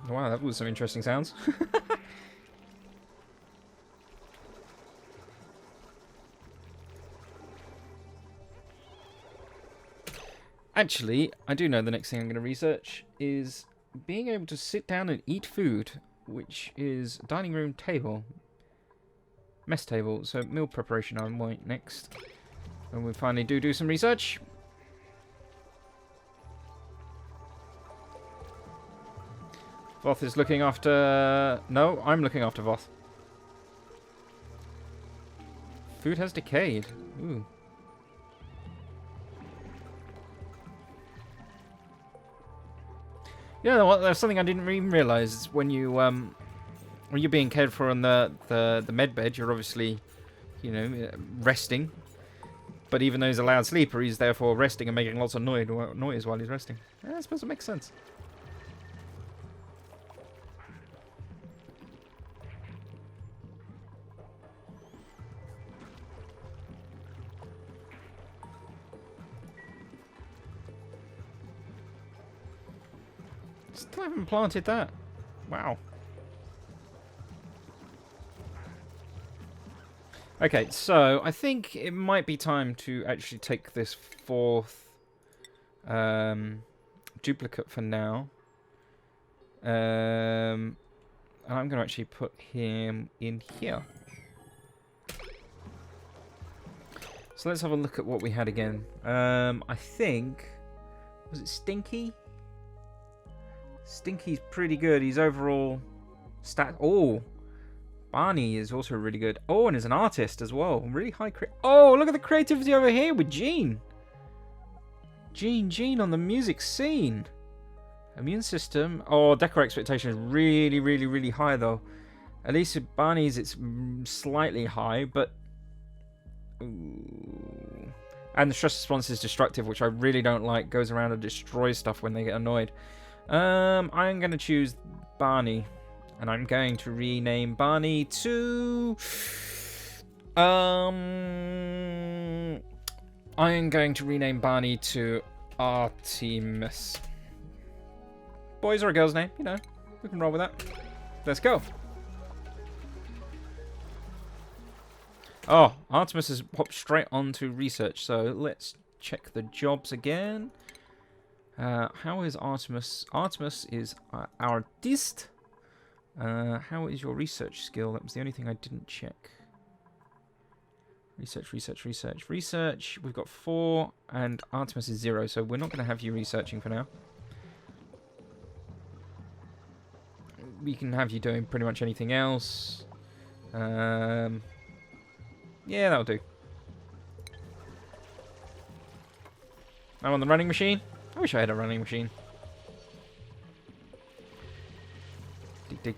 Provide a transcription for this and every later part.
Wow, that was some interesting sounds. Actually, I do know the next thing I'm going to research is being able to sit down and eat food, which is dining room table. Mess table, so meal preparation I might next. When we finally do some research. Voth is looking after... No, I'm looking after Voth. Food has decayed. Ooh. Yeah, well, there's something I didn't even realise. When you're being cared for on the med bed, you're obviously, you know, resting. But even though he's a loud sleeper, he's therefore resting and making lots of noise while he's resting. Yeah, I suppose it makes sense. Still haven't planted that. Wow. Okay, so I think it might be time to actually take this fourth duplicate for now. And I'm going to actually put him in here. So let's have a look at what we had again. I think... Was it Stinky? Stinky's pretty good. He's overall... Oh! Barney is also really good. Oh, and is an artist as well. Really high Oh, look at the creativity over here with Gene. Gene on the music scene. Immune system. Oh, decor expectation is really, really, really high though. At least with Barney's it's slightly high, but... Ooh. And the stress response is destructive, which I really don't like. Goes around and destroys stuff when they get annoyed. I'm going to choose Barney. And I'm going to rename Barney to... I'm going to rename Barney to Artemis. Boys or a girl's name, you know. We can roll with that. Let's go. Oh, Artemis has popped straight onto research. So let's check the jobs again. How is Artemis? Artemis is artist. How is your research skill? That was the only thing I didn't check. Research. We've got 4, and Artemis is 0, so we're not going to have you researching for now. We can have you doing pretty much anything else. Yeah, that'll do. I'm on the running machine. I wish I had a running machine.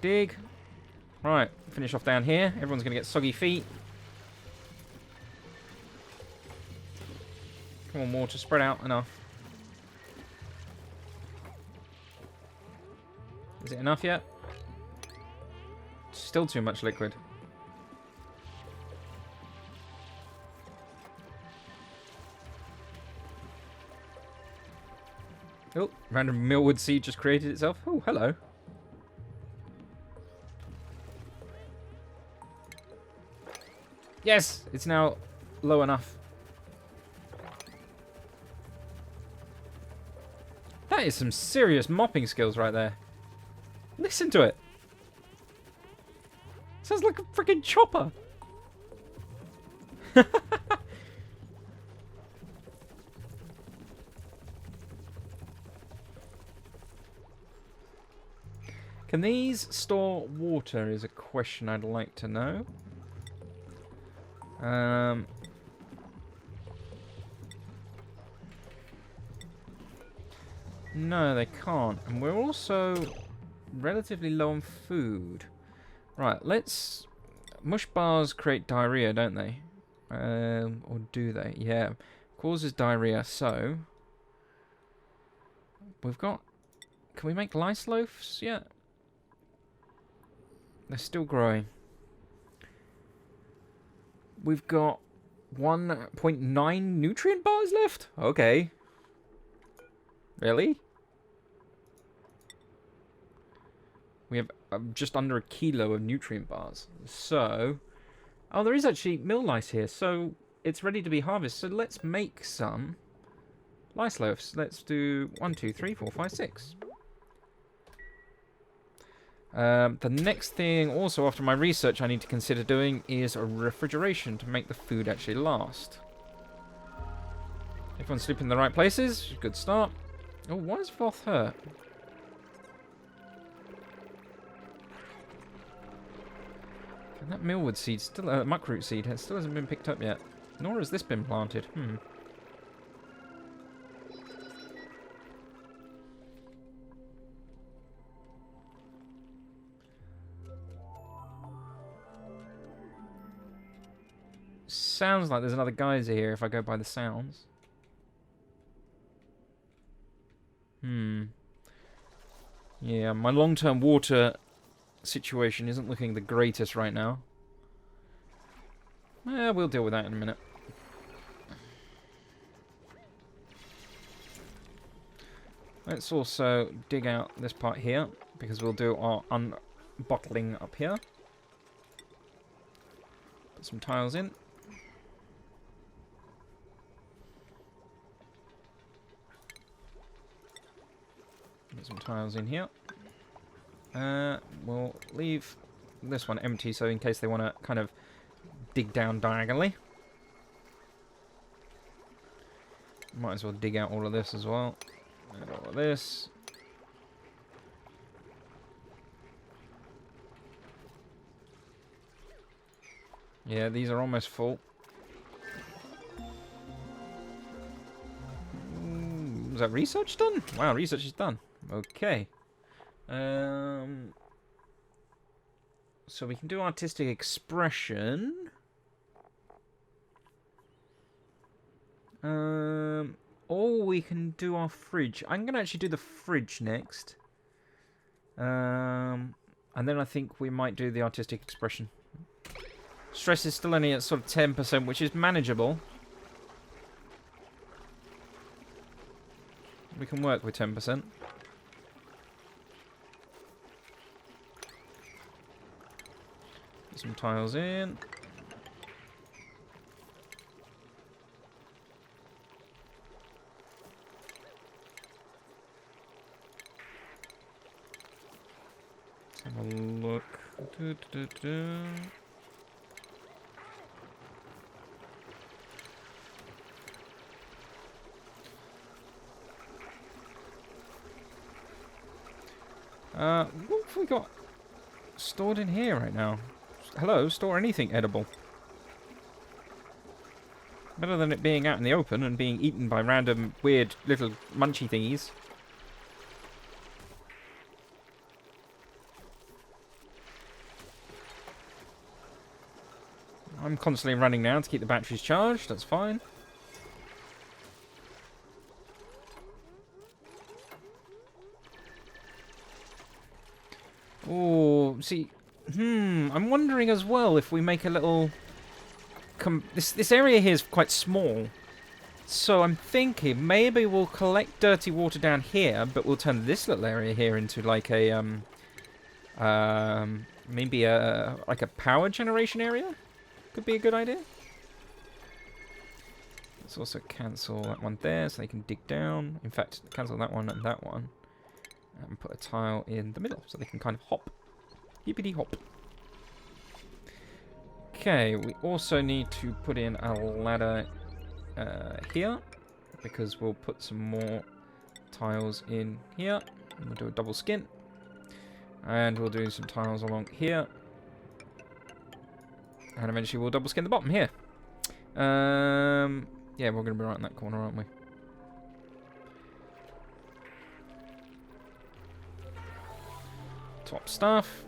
Dig. Right, finish off down here. Everyone's going to get soggy feet. Come on, water, spread out enough. Is it enough yet? Still too much liquid. Oh, random millwood seed just created itself. Oh, hello. Yes, it's now low enough. That is some serious mopping skills right there. Listen to it. Sounds like a freaking chopper. Can these store water is a question I'd like to know. No, they can't. And we're also relatively low on food. Right, let's... Mush bars create diarrhea, don't they? Or do they? Yeah. Causes diarrhea, so... We've got... Can we make lice loaves yet? They're still growing. We've got 1.9 nutrient bars left? Okay. Really? We have just under a kilo of nutrient bars. So, oh, there is actually mill lice here, so it's ready to be harvested. So let's make some lice loaves. Let's do 1, 2, 3, 4, 5, 6. The next thing, also after my research, I need to consider doing is a refrigeration to make the food actually last. Everyone's sleeping in the right places. Good start. Oh, why is Voth hurt? And that millwood seed still, muckroot seed, still hasn't been picked up yet. Nor has this been planted. Sounds like there's another geyser here if I go by the sounds. Yeah, my long-term water situation isn't looking the greatest right now. We'll deal with that in a minute. Let's also dig out this part here, because we'll do our unbottling up here. Put some tiles in. Put some tiles in here. We'll leave this one empty, so in case they want to kind of dig down diagonally. Might as well dig out all of this as well. And all of this. Yeah, these are almost full. Was that research done? Wow, research is done. Okay. So we can do artistic expression. Or we can do our fridge. I'm going to actually do the fridge next. And then I think we might do the artistic expression. Stress is still only at sort of 10%, which is manageable. We can work with 10%. Put some tiles in. Let's have a look. What have we got stored in here right now? Hello, store anything edible. Better than it being out in the open and being eaten by random weird little munchy thingies. I'm constantly running now to keep the batteries charged, that's fine. Oh, see, I'm wondering as well if we make a little... This area here is quite small. So I'm thinking maybe we'll collect dirty water down here, but we'll turn this little area here into like a, maybe like a power generation area? Could be a good idea. Let's also cancel that one there so they can dig down. In fact, cancel that one and that one. And put a tile in the middle so they can kind of hop. Hippity hop. Okay, we also need to put in a ladder here, because we'll put some more tiles in here. And we'll do a double skin. And we'll do some tiles along here. And eventually we'll double skin the bottom here. Yeah, we're going to be right in that corner, aren't we? Top stuff.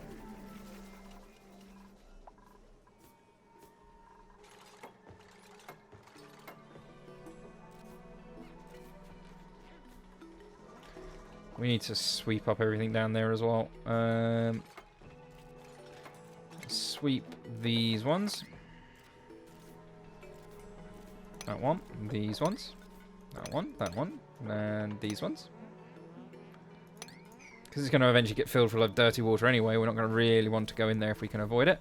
We need to sweep up everything down there as well. Sweep these ones. That one. These ones. That one. That one. And these ones. Because Because it's going to eventually get filled full of dirty water anyway. We're not going to really want to go in there if we can avoid it.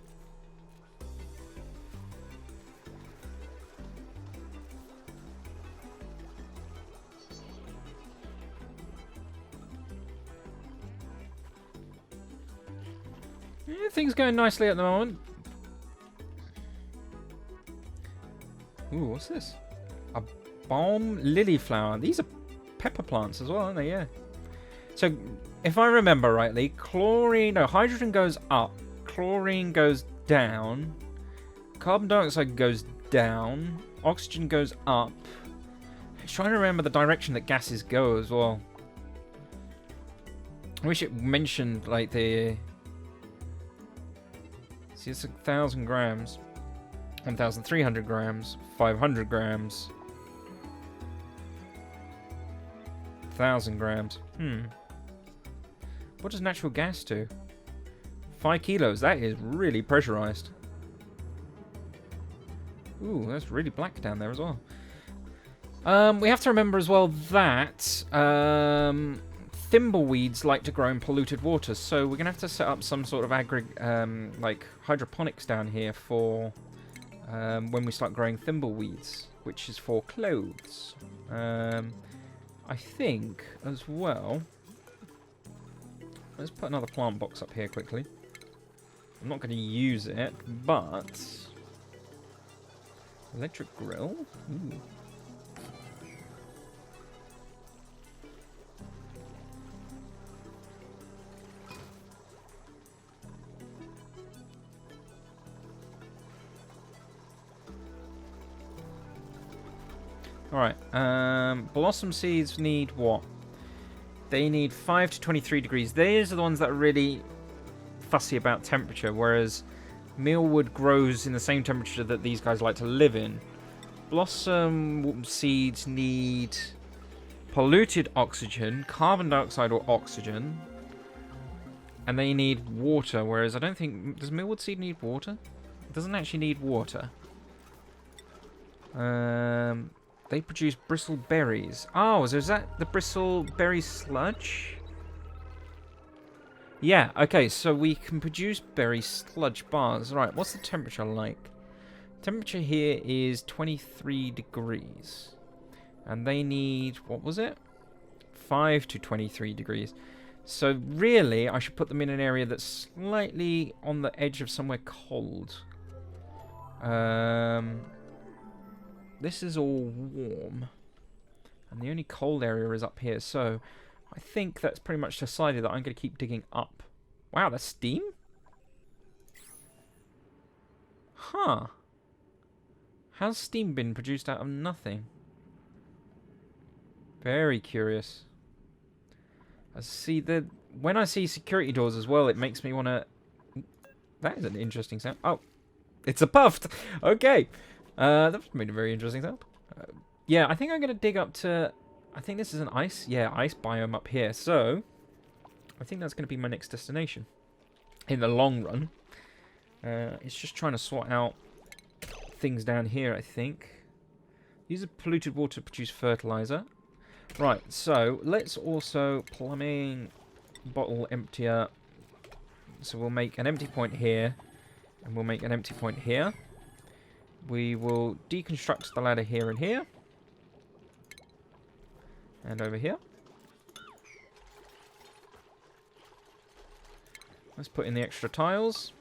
Yeah, things going nicely at the moment. Ooh, what's this? A balm lily flower. These are pepper plants as well, aren't they? Yeah. So, if I remember rightly, hydrogen goes up, chlorine goes down, carbon dioxide goes down, oxygen goes up. I'm trying to remember the direction that gases go as well. I wish it mentioned, like, the... See, it's 1,000 grams, 1,300 grams, 500 grams, 1,000 grams. What does natural gas do? 5 kilos. That is really pressurized. Ooh, that's really black down there as well. We have to remember as well that thimbleweeds like to grow in polluted water, so we're gonna have to set up some sort of like hydroponics down here for when we start growing thimbleweeds, which is for clothes. I think as well. Let's put another plant box up here quickly. I'm not going to use it, but... Electric grill? Ooh. Alright, blossom seeds need what? They need 5 to 23 degrees. These are the ones that are really fussy about temperature, whereas mealwood grows in the same temperature that these guys like to live in. Blossom seeds need polluted oxygen, carbon dioxide or oxygen, and they need water, whereas I don't think... Does mealwood seed need water? It doesn't actually need water. They produce bristle berries. Oh, so is that the bristle berry sludge? Yeah, okay, so we can produce berry sludge bars. Right, what's the temperature like? Temperature here is 23 degrees. And they need, what was it? 5 to 23 degrees. So really, I should put them in an area that's slightly on the edge of somewhere cold. This is all warm. And the only cold area is up here, so I think that's pretty much decided that I'm going to keep digging up. Wow, that's steam? Huh. How's steam been produced out of nothing? Very curious. I see the... When I see security doors as well, it makes me want to... That is an interesting sound. Oh, it's a puffed. Okay. That made a very interesting sound. Yeah, I think I'm going to dig up to... I think this is an ice... Yeah, ice biome up here. So, I think that's going to be my next destination. In the long run. It's just trying to sort out things down here, I think. Use the polluted water to produce fertilizer. Right, so let's also plumbing bottle emptier. So we'll make an empty point here. And we'll make an empty point here. We will deconstruct the ladder here and here. And over here. Let's put in the extra tiles.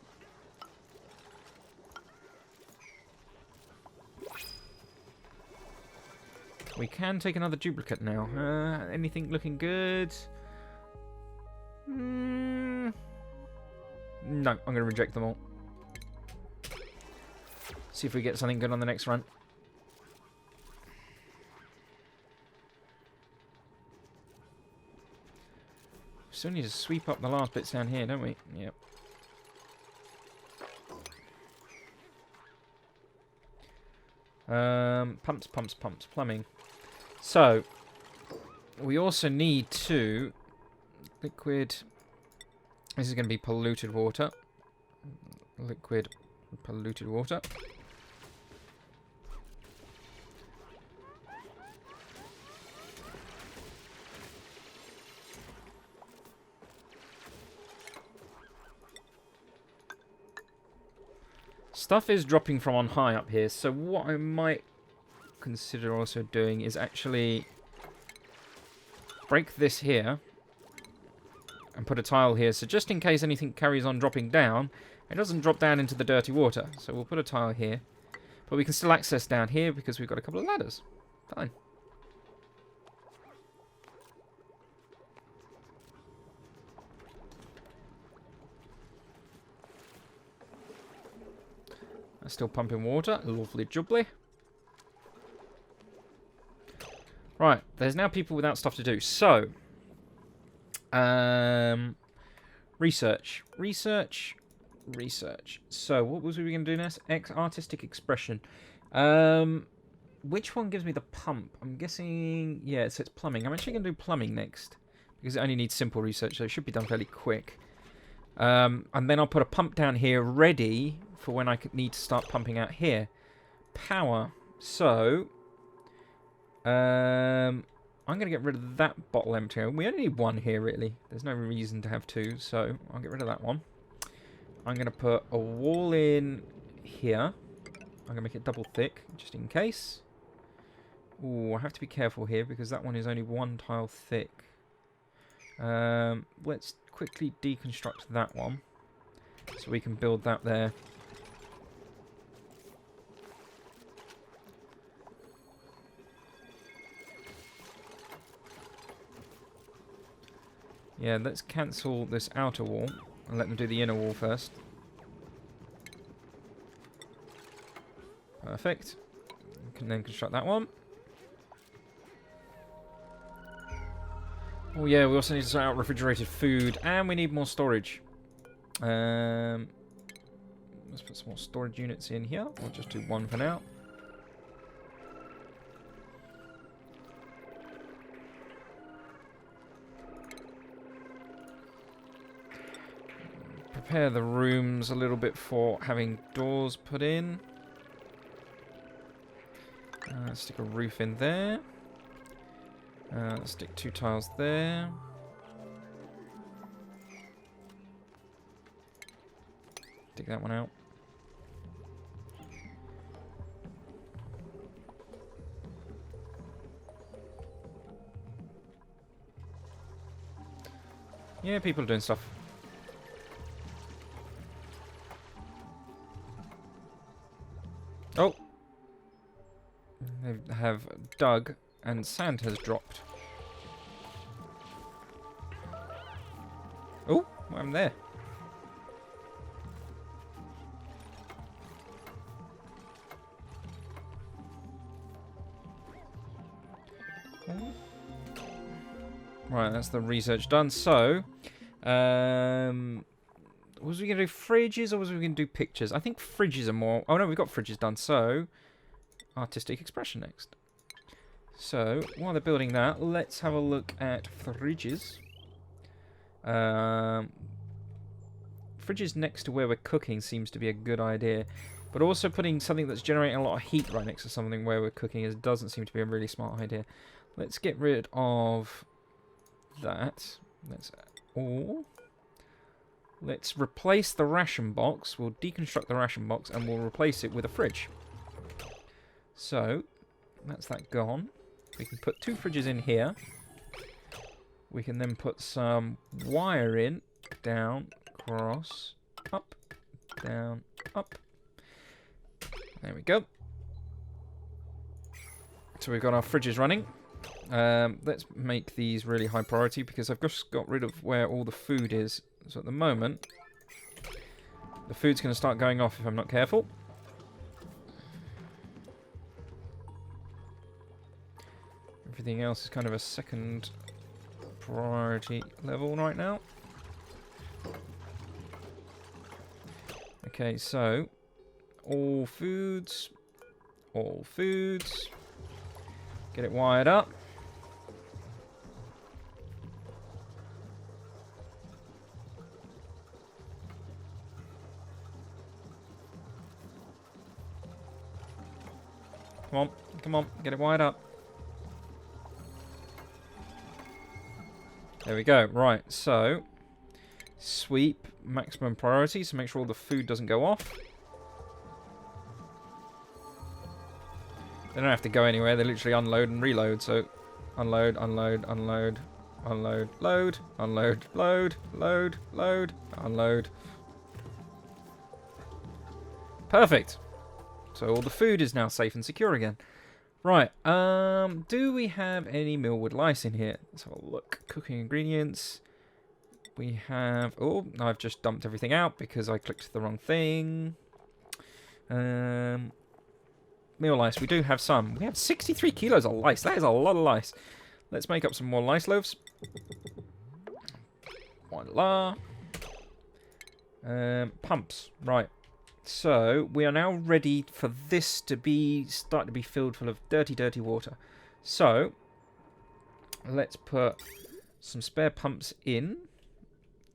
We can take another duplicate now. Anything looking good? No, I'm going to reject them all. See if we get something good on the next run. Still need to sweep up the last bits down here, don't we? Yep. Pumps, plumbing. So, we also need to... Liquid... This is going to be polluted water. Liquid polluted water. Stuff is dropping from on high up here, so what I might consider also doing is actually break this here and put a tile here, so just in case anything carries on dropping down, it doesn't drop down into the dirty water. So we'll put a tile here, but we can still access down here because we've got a couple of ladders. Fine. That's still pumping water, lovely jubbly. Right, there's now people without stuff to do. So, research. So, what was we going to do next? Artistic expression. Which one gives me the pump? I'm guessing, yeah, it says plumbing. I'm actually going to do plumbing next because it only needs simple research, so it should be done fairly quick. And then I'll put a pump down here ready for when I need to start pumping out here. Power. So, I'm going to get rid of that bottle empty. We only need one here, really. There's no reason to have two, so I'll get rid of that one. I'm going to put a wall in here. I'm going to make it double thick, just in case. Ooh, I have to be careful here, because that one is only one tile thick. Let's quickly deconstruct that one, so we can build that there. Yeah, let's cancel this outer wall and let them do the inner wall first. Perfect. We can then construct that one. Oh yeah, we also need to sort out refrigerated food, and we need more storage. Let's put some more storage units in here. We'll just do one for now. Prepare the rooms a little bit for having doors put in. Stick a roof in there. Let's stick 2 tiles there. Dig that one out. Yeah, people are doing stuff. Oh! They have dug, and sand has dropped. Oh, I'm there. Right, that's the research done. So, was we going to do fridges or was we going to do pictures? I think fridges are more... Oh no, we've got fridges done. So, artistic expression next. So, while they're building that, let's have a look at fridges. Fridges next to where we're cooking seems to be a good idea. But also putting something that's generating a lot of heat right next to something where we're cooking doesn't seem to be a really smart idea. Let's get rid of that. Let's replace the ration box. We'll deconstruct the ration box and we'll replace it with a fridge. So, that's that gone. We can put 2 fridges in here. We can then put some wire in. Down, across, up, down, up. There we go. So we've got our fridges running. Let's make these really high priority because I've just got rid of where all the food is. So at the moment, the food's going to start going off if I'm not careful. Everything else is kind of a second priority level right now. Okay, so all foods. Get it wired up. Come on, get it wired up. There we go. Right, so sweep maximum priority, so make sure all the food doesn't go off. They don't have to go anywhere. They literally unload and reload. So unload, unload, unload, unload, load, unload, load, load, load, unload. Perfect. So all the food is now safe and secure again. Right. Do we have any millwood lice in here? Let's have a look. Cooking ingredients. We have... Oh, I've just dumped everything out because I clicked the wrong thing. Meal lice. We do have some. We have 63 kilos of lice. That is a lot of lice. Let's make up some more lice loaves. Voila. Pumps. Right. So, we are now ready for this to start to be filled full of dirty, dirty water. So, let's put some spare pumps in.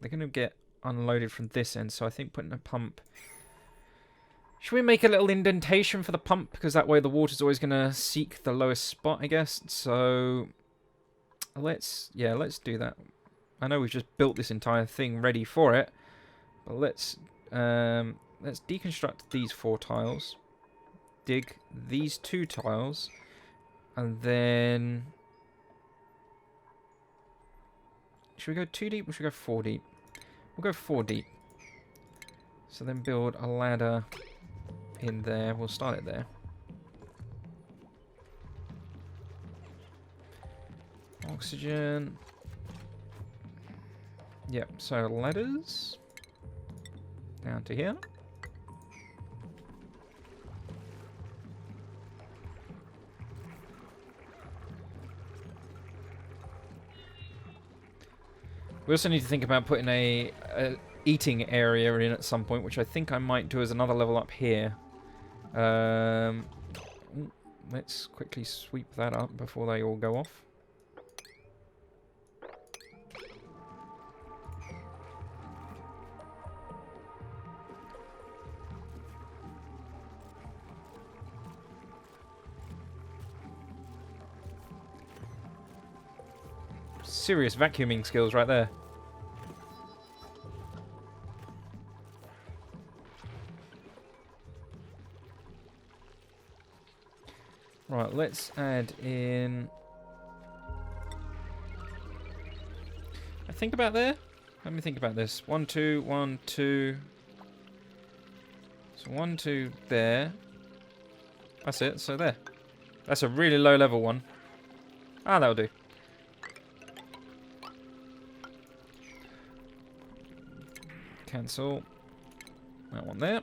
They're going to get unloaded from this end, so I think putting a pump... Should we make a little indentation for the pump? Because that way the water's always going to seek the lowest spot, I guess. So, let's do that. I know we've just built this entire thing ready for it, but let's deconstruct these 4 tiles, dig these 2 tiles, and then... Should we go 2 deep or should we go 4 deep? We'll go 4 deep. So then build a ladder in there. We'll start it there. Oxygen. Yep, so ladders down to here. We also need to think about putting a eating area in at some point, which I think I might do as another level up here. Let's quickly sweep that up before they all go off. Serious vacuuming skills right there. Right, let's add in... I think about there. Let me think about this. 1, 2, 1, 2. So 1, 2 there. That's it, so there. That's a really low level one. Ah, that'll do. Cancel that one there.